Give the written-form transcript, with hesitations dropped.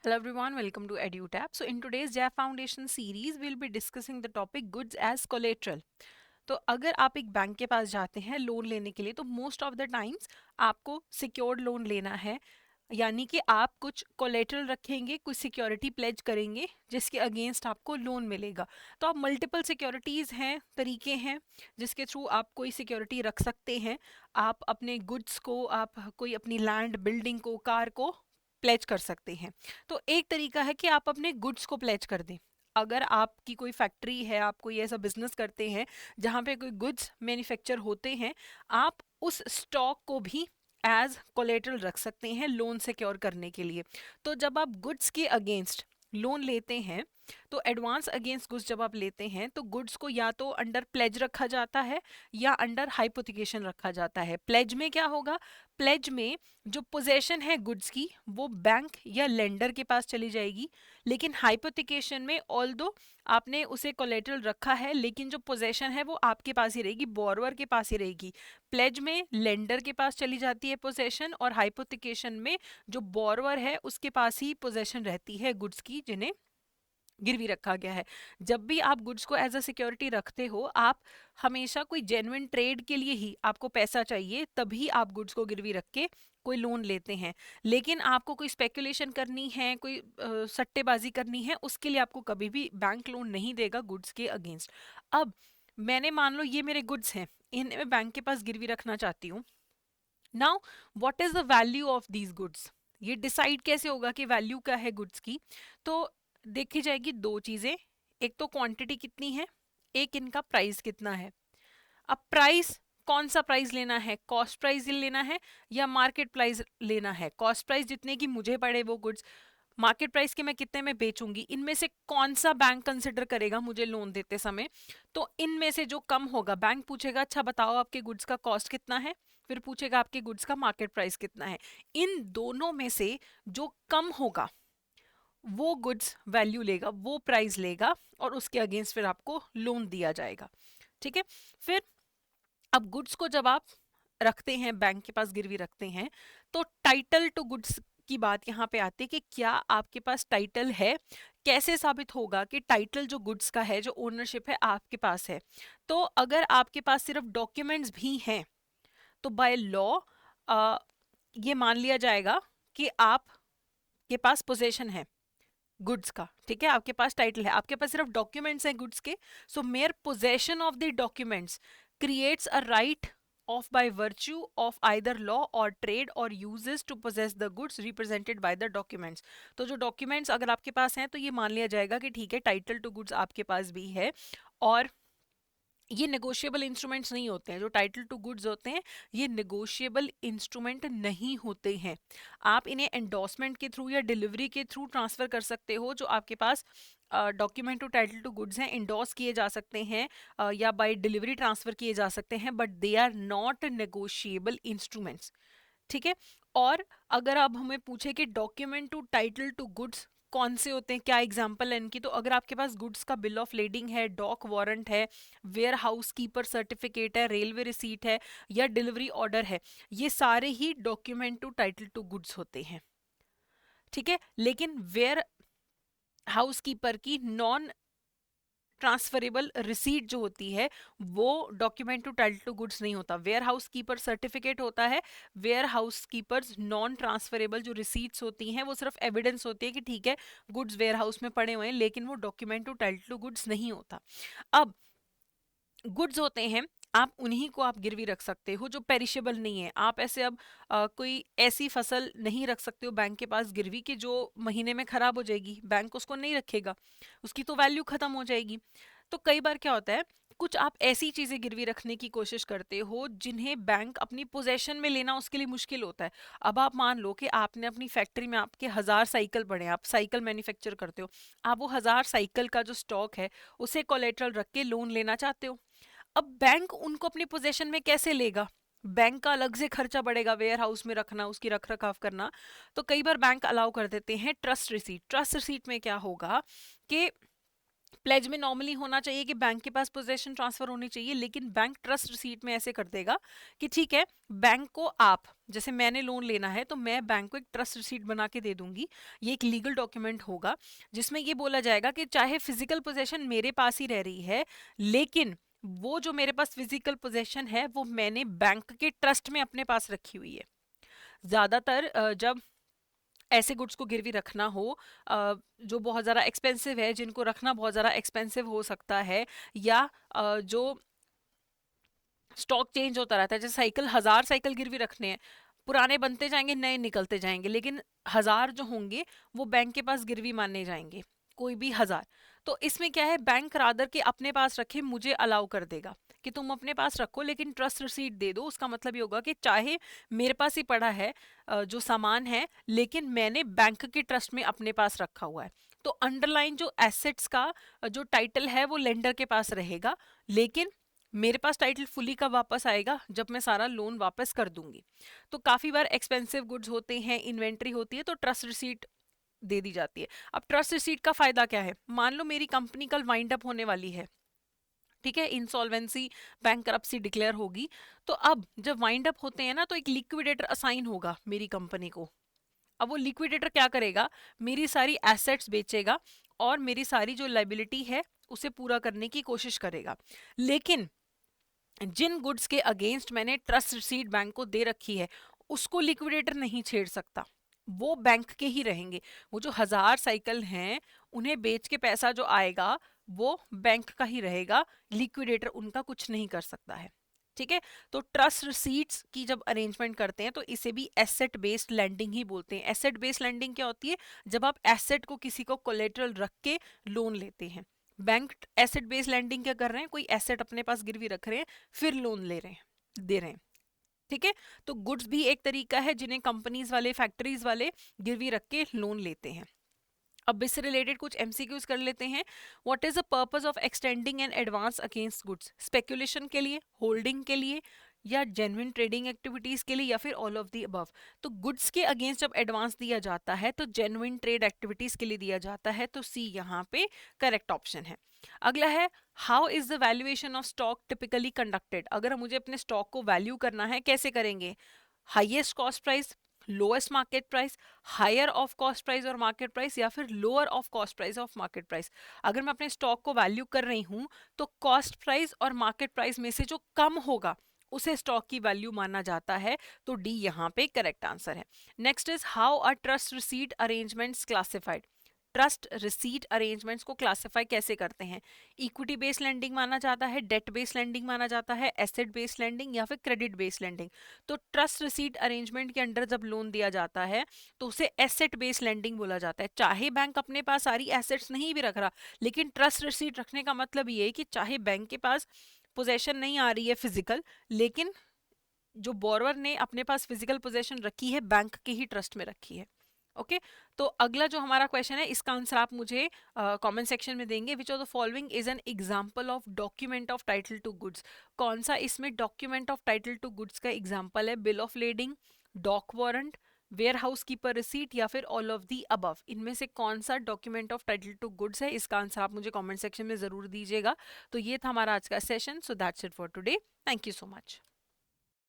Hello everyone, welcome to EduTap. So in today's JAF Foundation series, we'll be discussing the topic goods as collateral. तो अगर आप एक bank के पास जाते हैं लोन लेने के लिए तो मोस्ट ऑफ द टाइम्स आपको सिक्योर्ड लोन लेना है, यानी कि आप कुछ कोलेटरल रखेंगे, कुछ सिक्योरिटी प्लेज करेंगे जिसके अगेंस्ट आपको लोन मिलेगा। तो आप मल्टीपल सिक्योरिटीज़ हैं, तरीके हैं जिसके थ्रू आप कोई सिक्योरिटी रख सकते हैं। आप अपने गुड्स को, आप कोई अपनी लैंड, बिल्डिंग को, कार को प्लेज कर सकते हैं। तो एक तरीका है कि आप अपने गुड्स को प्लेज कर दें। अगर आपकी कोई फैक्ट्री है, आप कोई ऐसा बिजनेस करते हैं जहाँ पे कोई गुड्स मैन्युफैक्चर होते हैं, आप उस स्टॉक को भी एज कोलेटरल रख सकते हैं लोन सिक्योर करने के लिए। तो जब आप गुड्स के अगेंस्ट लोन लेते हैं, तो एडवांस अगेंस्ट गुड्स जब आप लेते हैं तो गुड्स को या तो अंडर प्लेज रखा जाता है या अंडर हाइपोथिकेशन रखा जाता है। प्लेज में क्या होगा? प्लेज में जो पोजेशन है गुड्स की वो बैंक या लेंडर के पास चली जाएगी, लेकिन हाइपोथिकेशन में ऑल्दो आपने उसे कोलेटरल रखा है लेकिन जो पोजेशन है वो आपके पास ही रहेगी, बोरोवर के पास ही रहेगी। प्लेज में लेंडर के पास चली जाती है पोजेशन, और हाइपोथिकेशन में जो बोरोवर है उसके पास ही पोजेशन रहती है गुड्स की जिन्हें गिरवी रखा गया है। जब भी आप गुड्स को एज अ सिक्योरिटी रखते हो, आप हमेशा कोई जेन्युइन ट्रेड के लिए ही आपको पैसा चाहिए, तभी आप गुड्स को गिरवी रख के कोई लोन लेते हैं। लेकिन आपको कोई स्पेकुलेशन करनी है, कोई सट्टेबाजी करनी है, उसके लिए आपको कभी भी बैंक लोन नहीं देगा गुड्स के अगेंस्ट। अब मैंने, मान लो ये मेरे गुड्स हैं, इन्हें मैं बैंक के पास गिरवी रखना चाहती हूँ। Now what is the value of these goods? ये डिसाइड कैसे होगा कि वैल्यू क्या है गुड्स की? तो देखी जाएगी दो चीजें। एक तो क्वांटिटी कितनी है, एक इनका प्राइस कितना है। अब प्राइस, कौन सा प्राइस लेना है? कॉस्ट प्राइस लेना है या मार्केट प्राइस लेना है? कॉस्ट प्राइस जितने की मुझे पड़े वो गुड्स, मार्केट प्राइस के मैं कितने में बेचूंगी, इनमें से कौन सा बैंक कंसिडर करेगा मुझे लोन देते समय? तो इनमें से जो कम होगा, बैंक पूछेगा अच्छा बताओ आपके गुड्स का कॉस्ट कितना है, फिर पूछेगा आपके गुड्स का मार्केट प्राइस कितना है। इन दोनों में से जो कम होगा वो गुड्स वैल्यू लेगा, वो प्राइस लेगा, और उसके अगेंस्ट फिर आपको लोन दिया जाएगा। ठीक है। फिर अब गुड्स को जब आप रखते हैं, बैंक के पास गिरवी रखते हैं, तो टाइटल टू गुड्स की बात यहाँ पे आती है कि क्या आपके पास टाइटल है। कैसे साबित होगा कि टाइटल जो गुड्स का है, जो ओनरशिप है, आपके पास है? तो अगर आपके पास सिर्फ डॉक्यूमेंट्स भी हैं तो बाय लॉ ये मान लिया जाएगा कि आपके पास पोजेशन है गुड्स का। ठीक है, आपके पास टाइटल है, आपके पास सिर्फ डॉक्यूमेंट्स हैं गुड्स के। So mere possession of the documents creates a right of by virtue of either law or trade or uses to possess the goods represented by the documents। तो जो डॉक्यूमेंट्स अगर आपके पास हैं तो ये मान लिया जाएगा कि ठीक है, टाइटल टू गुड्स आपके पास भी है। और ये नेगोशिएबल इंस्ट्रूमेंट्स नहीं होते हैं, जो टाइटल टू गुड्स होते हैं ये नेगोशिएबल इंस्ट्रूमेंट नहीं होते हैं। आप इन्हें एंडोर्समेंट के थ्रू या डिलीवरी के थ्रू ट्रांसफर कर सकते हो। जो आपके पास document to title to goods हैं, इंडोर्स किए जा सकते हैं या बाय डिलीवरी ट्रांसफर किए जा सकते हैं, but they are not negotiable instruments. ठीक है। और अगर आप हमें पूछे कि document to title to goods कौन से होते हैं, क्या एग्जांपल है इनकी, तो अगर आपके पास गुड्स का बिल ऑफ लेडिंग है, डॉक वारंट है, वेयर हाउस कीपर सर्टिफिकेट है, रेलवे रिसीट है, या डिलीवरी ऑर्डर है, ये सारे ही document to title to goods होते हैं। ठीक है। लेकिन वेयर हाउस कीपर की नॉन ट्रांसफरेबल रिसीट जो होती है वो document to title to goods नहीं होता। वेयर हाउस कीपर सर्टिफिकेट होता है। Warehouse keepers non transferable जो रिसीट्स होती हैं वो सिर्फ एविडेंस होती है कि ठीक है गुड्स वेयर हाउस में पड़े हुए हैं, लेकिन वो document to title to goods नहीं होता। अब गुड्स होते हैं, आप उन्हीं को आप गिरवी रख सकते हो जो पेरिशेबल नहीं है। आप ऐसे अब कोई ऐसी फसल नहीं रख सकते हो बैंक के पास गिरवी कि जो महीने में खराब हो जाएगी, बैंक उसको नहीं रखेगा, उसकी तो वैल्यू खत्म हो जाएगी। तो कई बार क्या होता है, कुछ आप ऐसी चीजें गिरवी रखने की कोशिश करते हो जिन्हें बैंक अपनी पोजेशन में लेना उसके लिए मुश्किल होता है। अब आप मान लो कि आपने अपनी फैक्ट्री में आपके 1000 साइकिल पड़े हैं, आप साइकिल मैन्युफैक्चर करते हो, आप वो 1000 साइकिल का जो स्टॉक है उसे कोलेटरल रख के लोन लेना चाहते हो। अब बैंक उनको अपनी पोजीशन में कैसे लेगा? बैंक का अलग से खर्चा बढ़ेगा, वेयर हाउस में रखना, उसकी रख रखाव करना। तो कई बार बैंक अलाउ कर देते हैं ट्रस्ट रिसीट। ट्रस्ट रिसीट में क्या होगा कि प्लेज में नॉर्मली होना चाहिए कि बैंक के पास पोजेशन ट्रांसफर होनी चाहिए, लेकिन बैंक ट्रस्ट रिसीट में ऐसे कर देगा कि ठीक है, बैंक को आप, जैसे मैंने लोन लेना है तो मैं बैंक को एक ट्रस्ट रिसीट बना के दे दूंगी। ये एक लीगल डॉक्यूमेंट होगा जिसमें ये बोला जाएगा कि चाहे फिजिकल पोजेशन मेरे पास ही रह रही है, लेकिन वो जो मेरे पास फिजिकल पोजेशन है वो मैंने बैंक के ट्रस्ट में अपने पास रखी हुई है। ज्यादातर जब ऐसे गुड्स को गिरवी रखना हो जो बहुत ज़्यादा एक्सपेंसिव है, जिनको रखना बहुत ज़्यादा एक्सपेंसिव हो सकता है, या जो स्टॉक चेंज होता रहता है, जैसे साइकिल, 1000 साइकिल गिरवी रखने हैं, पुराने बनते जाएंगे नए निकलते जाएंगे, लेकिन 1000 जो होंगे वो बैंक के पास गिरवी माने जाएंगे, कोई भी 1000। तो इसमें क्या है, बैंक रादर के अपने पास रखे मुझे अलाउ कर देगा कि तुम अपने पास रखो लेकिन ट्रस्ट रिसीट दे दो। उसका मतलब ये होगा कि चाहे मेरे पास ही पड़ा है जो सामान है, लेकिन मैंने बैंक के ट्रस्ट में अपने पास रखा हुआ है। तो अंडरलाइन जो एसेट्स का जो टाइटल है वो लेंडर के पास रहेगा, लेकिन मेरे पास टाइटल फुली कब वापस आएगा, जब मैं सारा लोन वापस कर दूंगी। तो काफी बार एक्सपेंसिव गुड्स होते हैं, इन्वेंट्री होती है, तो ट्रस्ट रिसीट दे दी जाती है। अब ट्रस्ट रिसीट का फायदा क्या है, मान लो मेरी कंपनी कल वाइंड अप होने वाली है, ठीक है, इंसॉल्वेंसी, बैंकरप्सी डिक्लेयर होगी, तो अब जब वाइंड अप होते हैं ना तो एक लिक्विडेटर असाइन होगा मेरी कंपनी को। अब वो लिक्विडेटर क्या करेगा, मेरी सारी एसेट्स बेचेगा और मेरी सारी जो लाइबिलिटी है उसे पूरा करने की कोशिश करेगा। लेकिन जिन गुड्स के अगेंस्ट मैंने ट्रस्ट रिसीट बैंक को दे रखी है उसको लिक्विडेटर नहीं छेड़ सकता, वो बैंक के ही रहेंगे। वो जो 1000 साइकिल हैं उन्हें बेच के पैसा जो आएगा वो बैंक का ही रहेगा, लिक्विडेटर उनका कुछ नहीं कर सकता है। ठीक है, तो ट्रस्ट रिसीट्स की जब अरेंजमेंट करते हैं तो इसे भी एसेट बेस्ड लैंडिंग ही बोलते हैं। एसेट बेस्ड लैंडिंग क्या होती है, जब आप एसेट को किसी को कोलेटरल रख के लोन लेते हैं। बैंक एसेट बेस्ड लैंडिंग क्या कर रहे हैं, कोई एसेट अपने पास गिरवी रख रहे हैं फिर लोन ले रहे हैं, दे रहे हैं। ठीक है, तो गुड्स भी एक तरीका है जिन्हें कंपनीज वाले, फैक्ट्रीज वाले गिरवी रख के लोन लेते हैं। अब इससे रिलेटेड कुछ एमसीक्यूज कर लेते हैं। What is the purpose of extending an advance against goods, speculation के लिए, होल्डिंग के लिए, या जेन्युइन ट्रेडिंग एक्टिविटीज के लिए, या फिर ऑल ऑफ द अबव। तो गुड्स के अगेंस्ट जब एडवांस दिया जाता है तो जेन्युइन ट्रेड एक्टिविटीज के लिए दिया जाता है, तो सी यहाँ पे करेक्ट ऑप्शन है। अगला है, how is the valuation of stock typically conducted. अगर मुझे अपने स्टॉक को वैल्यू करना है कैसे करेंगे, highest cost price, lowest market price, higher of cost price और मार्केट प्राइस, या फिर lower of cost price of market price. अगर मैं अपने स्टॉक को वैल्यू कर रही हूं तो कॉस्ट प्राइस और मार्केट प्राइस में से जो कम होगा उसे स्टॉक की वैल्यू माना जाता है, तो डी यहाँ पे करेक्ट आंसर है। Next is, how are trust receipt arrangements classified. Trust receipt arrangements को क्लासिफाई कैसे करते हैं, इक्विटी बेस्ड लेंडिंग माना जाता है, डेट बेस्ड लेंडिंग माना जाता है, एसेट बेस्ड लेंडिंग, या फिर क्रेडिट बेस्ड लेंडिंग। तो ट्रस्ट रिसीट अरेंजमेंट के अंडर जब लोन दिया जाता है तो उसे एसेट बेस्ड लेंडिंग बोला जाता है। चाहे बैंक अपने पास सारी एसेट्स नहीं भी रख रहा, लेकिन ट्रस्ट रिसीट रखने का मतलब ये है कि चाहे बैंक के पास पोजेशन नहीं आ रही है फिजिकल, लेकिन जो बोरोवर ने अपने पास फिजिकल पोजेशन रखी है बैंक के ही ट्रस्ट में रखी है। ओके तो अगला जो हमारा क्वेश्चन है इसका आंसर आप मुझे कमेंट सेक्शन में देंगे। Which of the following is an example of document of title to goods. कौन सा इसमें document of title to goods का एग्जांपल है, bill of lading, dock warrant, warehouse keeper receipt, या फिर ऑल ऑफ दी अबव। इनमें से कौन सा document of title to goods है, इसका आंसर आप मुझे कमेंट सेक्शन में जरूर दीजिएगा। तो ये था हमारा आज का session. So that's it for today, thank you so much.